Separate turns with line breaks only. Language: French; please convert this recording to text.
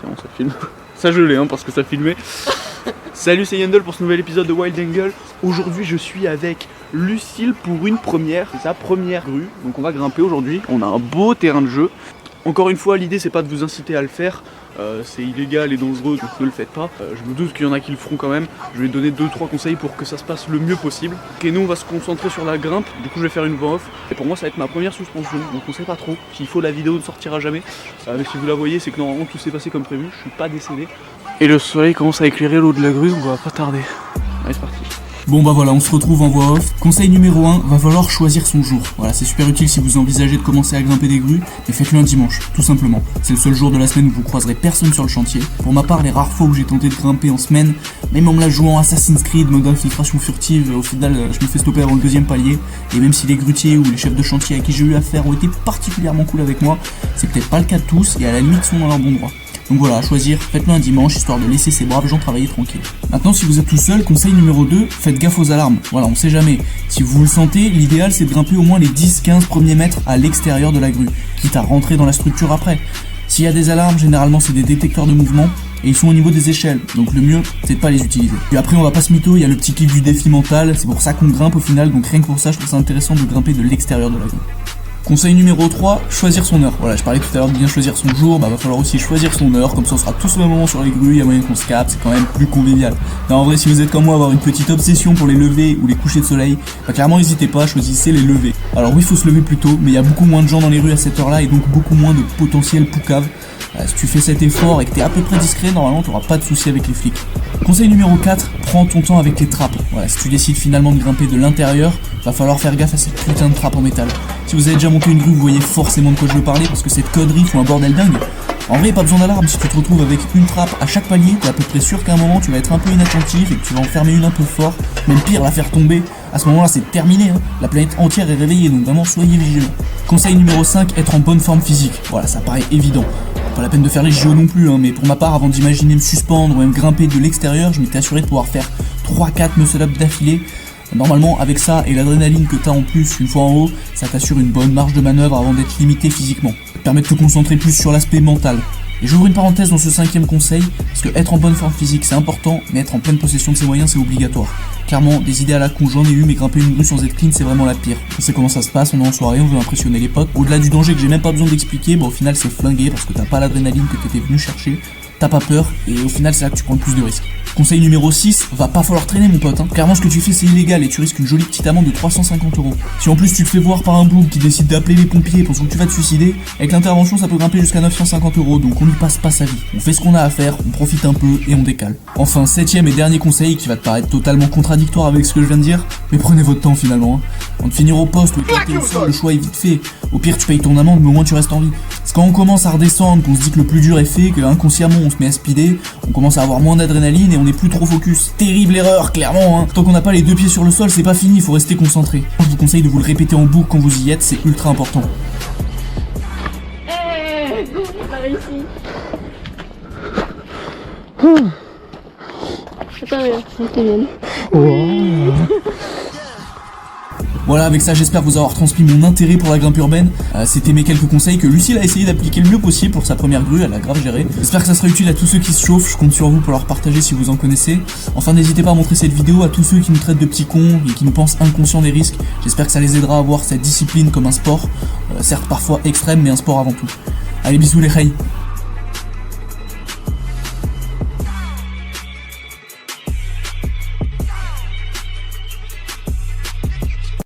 Non, ça filme. Ça je l'ai parce que ça filmait. Salut, c'est Yandel pour ce nouvel épisode de Wild Angle. Aujourd'hui je suis avec Lucille pour une première, c'est sa première grue. Donc on va grimper aujourd'hui, on a un beau terrain de jeu. Encore une fois, l'idée c'est pas de vous inciter à le faire, c'est illégal et dangereux, donc ne le faites pas. Je me doute qu'il y en a qui le feront quand même. Je vais donner 2-3 conseils pour que ça se passe le mieux possible. Et nous on va se concentrer sur la grimpe, du coup je vais faire une voix off. Et pour moi ça va être ma première suspension, donc on sait pas trop. S'il faut, la vidéo ne sortira jamais. Mais si vous la voyez, c'est que normalement tout s'est passé comme prévu, je suis pas décédé. Et le soleil commence à éclairer l'eau de la grue, on va pas tarder. Allez, c'est parti.
Bon bah voilà, on se retrouve en voix off. Conseil numéro 1, va falloir choisir son jour. Voilà, c'est super utile si vous envisagez de commencer à grimper des grues, mais faites-le un dimanche, tout simplement. C'est le seul jour de la semaine où vous croiserez personne sur le chantier. Pour ma part, les rares fois où j'ai tenté de grimper en semaine, même en me la jouant Assassin's Creed, mode infiltration furtive, au final je me fais stopper avant le deuxième palier. Et même si les grutiers ou les chefs de chantier à qui j'ai eu affaire ont été particulièrement cool avec moi, c'est peut-être pas le cas de tous et à la limite sont dans leur bon droit. Donc voilà, à choisir, faites-le un dimanche, histoire de laisser ces braves gens travailler tranquille. Maintenant, si vous êtes tout seul, conseil numéro 2, faites gaffe aux alarmes. Voilà, on sait jamais. Si vous le sentez, l'idéal c'est de grimper au moins les 10-15 premiers mètres à l'extérieur de la grue, quitte à rentrer dans la structure après. S'il y a des alarmes, généralement c'est des détecteurs de mouvement, et ils sont au niveau des échelles, donc le mieux c'est de pas les utiliser. Puis après on va pas se mytho, il y a le petit kiff du défi mental, c'est pour ça qu'on grimpe au final, donc rien que pour ça je trouve ça intéressant de grimper de l'extérieur de la grue. Conseil numéro 3, choisir son heure. Voilà, je parlais tout à l'heure de bien choisir son jour, bah va falloir aussi choisir son heure, comme ça on sera tous au même moment sur les grues, il y a moyen qu'on se capte, c'est quand même plus convivial. Non, en vrai, si vous êtes comme moi, avoir une petite obsession pour les levées ou les couchers de soleil, bah clairement n'hésitez pas, choisissez les levées. Alors oui, il faut se lever plus tôt, mais il y a beaucoup moins de gens dans les rues à cette heure-là et donc beaucoup moins de potentiels poucaves. Si tu fais cet effort et que t'es à peu près discret, normalement t'auras pas de soucis avec les flics. Conseil numéro 4, prends ton temps avec les trappes. Voilà, si tu décides finalement de grimper de l'intérieur, va falloir faire gaffe à cette putain de trappe en métal. Si vous avez déjà monté une grue, vous voyez forcément de quoi je veux parler parce que cette connerie fout un bordel dingue. En vrai, pas besoin d'alarme, si tu te retrouves avec une trappe à chaque palier, t'es à peu près sûr qu'à un moment tu vas être un peu inattentif et que tu vas en fermer une un peu fort, même pire, la faire tomber. À ce moment-là, c'est terminé, hein. La planète entière est réveillée, donc vraiment soyez vigilants. Conseil numéro 5, être en bonne forme physique. Voilà, ça paraît évident. Pas la peine de faire les JO non plus, hein, mais pour ma part, avant d'imaginer me suspendre ou même grimper de l'extérieur, je m'étais assuré de pouvoir faire 3-4 muscle-up d'affilée. Normalement, avec ça et l'adrénaline que t'as en plus une fois en haut, ça t'assure une bonne marge de manœuvre avant d'être limité physiquement. Ça te permet de te concentrer plus sur l'aspect mental. Et j'ouvre une parenthèse dans ce 5e conseil, parce que être en bonne forme physique c'est important, mais être en pleine possession de ses moyens c'est obligatoire. Clairement, des idées à la con j'en ai eu, mais grimper une grue sans être clean c'est vraiment la pire. On sait comment ça se passe, on est en soirée, on veut impressionner les potes. Au-delà du danger que j'ai même pas besoin d'expliquer, bah au final c'est flingué parce que t'as pas l'adrénaline que t'étais venu chercher, t'as pas peur, et au final c'est là que tu prends le plus de risques. Conseil numéro 6, va pas falloir traîner mon pote, hein. Clairement ce que tu fais c'est illégal et tu risques une jolie petite amende de 350 €. Si en plus tu te fais voir par un boob qui décide d'appeler les pompiers pensant que tu vas te suicider, avec l'intervention ça peut grimper jusqu'à 950 €, donc on ne passe pas sa vie. On fait ce qu'on a à faire, on profite un peu et on décale. Enfin, 7e et dernier conseil qui va te paraître totalement contradictoire avec ce que je viens de dire, mais prenez votre temps finalement, hein. Avant de finir au poste ou éclater au sol, le choix est vite fait. Au pire tu payes ton amende mais au moins tu restes en vie. C'est quand on commence à redescendre, qu'on se dit que le plus dur est fait, que inconsciemment on se met à speeder, on commence à avoir moins d'adrénaline et on est plus trop focus. Terrible erreur, clairement, hein. Tant qu'on n'a pas les deux pieds sur le sol, c'est pas fini, faut rester concentré. Je vous conseille de vous le répéter en boucle quand vous y êtes, c'est ultra important.
Hey, on a réussi. Attends, regarde, c'est bien.
Voilà, avec ça j'espère vous avoir transmis mon intérêt pour la grimpe urbaine. C'était mes quelques conseils que Lucille a essayé d'appliquer le mieux possible pour sa première grue, elle a grave géré. J'espère que ça sera utile à tous ceux qui se chauffent, je compte sur vous pour leur partager si vous en connaissez. Enfin n'hésitez pas à montrer cette vidéo à tous ceux qui nous traitent de petits cons et qui nous pensent inconscients des risques. J'espère que ça les aidera à voir cette discipline comme un sport, certes parfois extrême mais un sport avant tout. Allez, bisous les reilles.